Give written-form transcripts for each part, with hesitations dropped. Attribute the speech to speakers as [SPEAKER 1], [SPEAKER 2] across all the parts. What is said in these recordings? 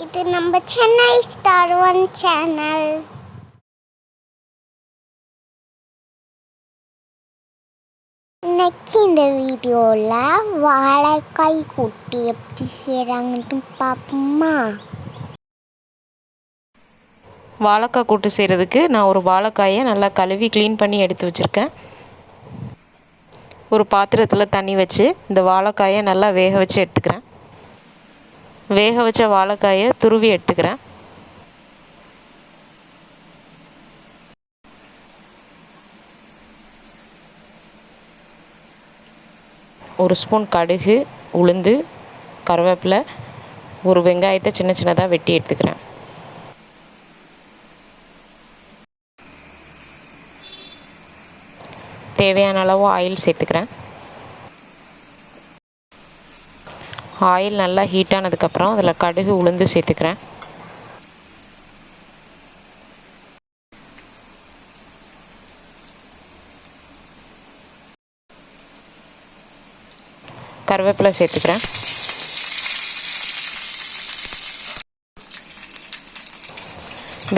[SPEAKER 1] இது நம்ம Chennai star one channel. இன்னைக்கு இந்த வீடியோவில் வாழைக்காய் கூட்டு எப்படி செய்கிறாங்கன்னு பார்ப்போமா?
[SPEAKER 2] வாழைக்காய் கூட்டு செய்கிறதுக்கு நான் ஒரு வாழைக்காயை நல்லா கழுவி க்ளீன் பண்ணி எடுத்து வச்சுருக்கேன். ஒரு பாத்திரத்தில் தண்ணி வச்சு இந்த வாழைக்காயை நல்லா வேக வச்சு எடுத்துக்கிறேன். வேக வச்ச வாழைக்காயை துருவி எடுத்துக்கிறேன். ஒரு ஸ்பூன் கடுகு, உளுந்து, கருவேப்பிலை, ஒரு வெங்காயத்தை சின்ன சின்னதாக வெட்டி எடுத்துக்கிறேன். தேவையான அளவு ஆயில் சேர்த்துக்கிறேன். ஆயில் நல்லா ஹீட் ஆனதுக்கப்புறம் அதில் கடுகு, உளுந்து சேர்த்துக்கிறேன். கருவேப்பிலை சேர்த்துக்கிறேன்.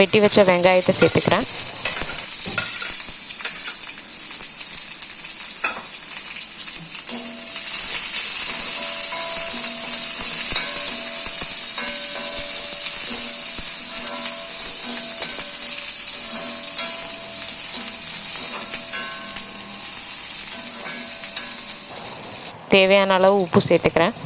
[SPEAKER 2] வெட்டி வச்ச வெங்காயத்தை சேர்த்துக்கிறேன். தேவையான அளவு உப்பு சேர்த்துக்கிறேன்.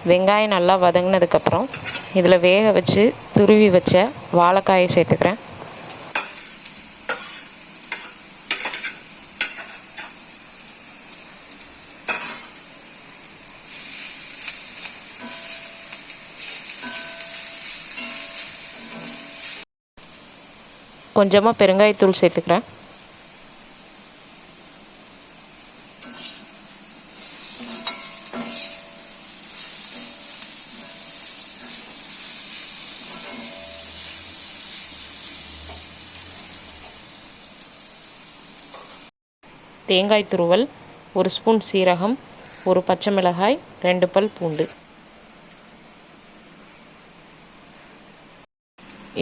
[SPEAKER 2] வெங்காயம் நல்லா வதங்கினதுக்கப்புறம் இதில் வேக வச்சு துருவி வச்ச வாழைக்காயை சேர்த்துக்கிறேன். கொஞ்சமாக பெருங்காயத்தூள் சேர்த்துக்கிறேன். தேங்காய் துருவல், ஒரு ஸ்பூன் சீரகம், ஒரு பச்சை மிளகாய், 2 பல் பூண்டு.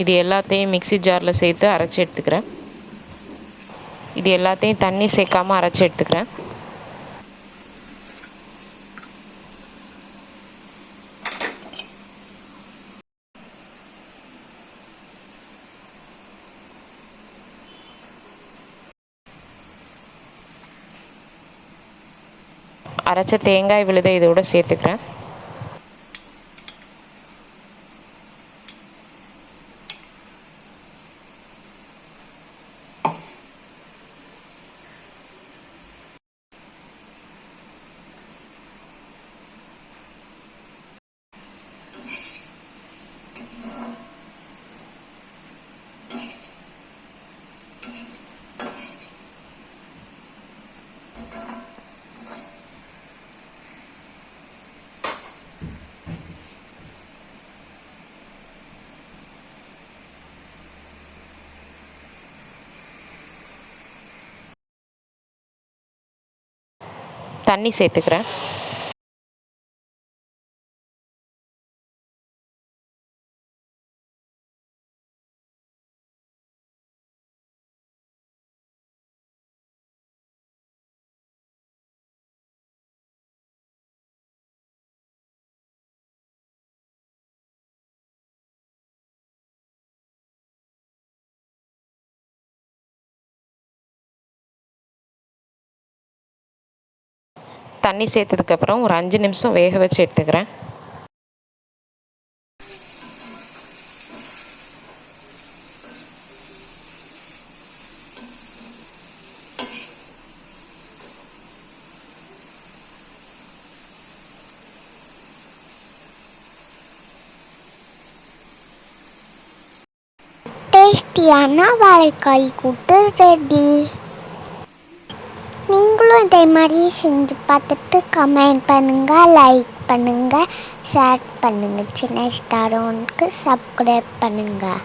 [SPEAKER 2] இது எல்லாத்தையும் மிக்ஸி ஜாரில் சேர்த்து அரைச்சி எடுத்துக்கிறேன். இது எல்லாத்தையும் தண்ணி சேர்க்காமல் அரைச்சி எடுத்துக்கிறேன். அரைச்ச தேங்காய் விழுதை இதோட சேர்த்துக்கிறேன். தண்ணி சேர்த்துக்கிறேன். தண்ணி சேர்த்ததுக்கப்புறம் ஒரு 5 நிமிஷம் வேக வச்சு எடுத்துக்கிறேன்.
[SPEAKER 1] டேஸ்ட் டேஸ்டியான வாழைக்காய் கூட்டு ரெடி. நீங்களும் இதே மாதிரி செஞ்சு பார்த்துட்டு கமெண்ட் பண்ணுங்கள், லைக் பண்ணுங்கள், ஷேர் பண்ணுங்கள். சின்ன ஸ்டார் ஒன்க்கு சப்ஸ்கிரைப் பண்ணுங்கள்.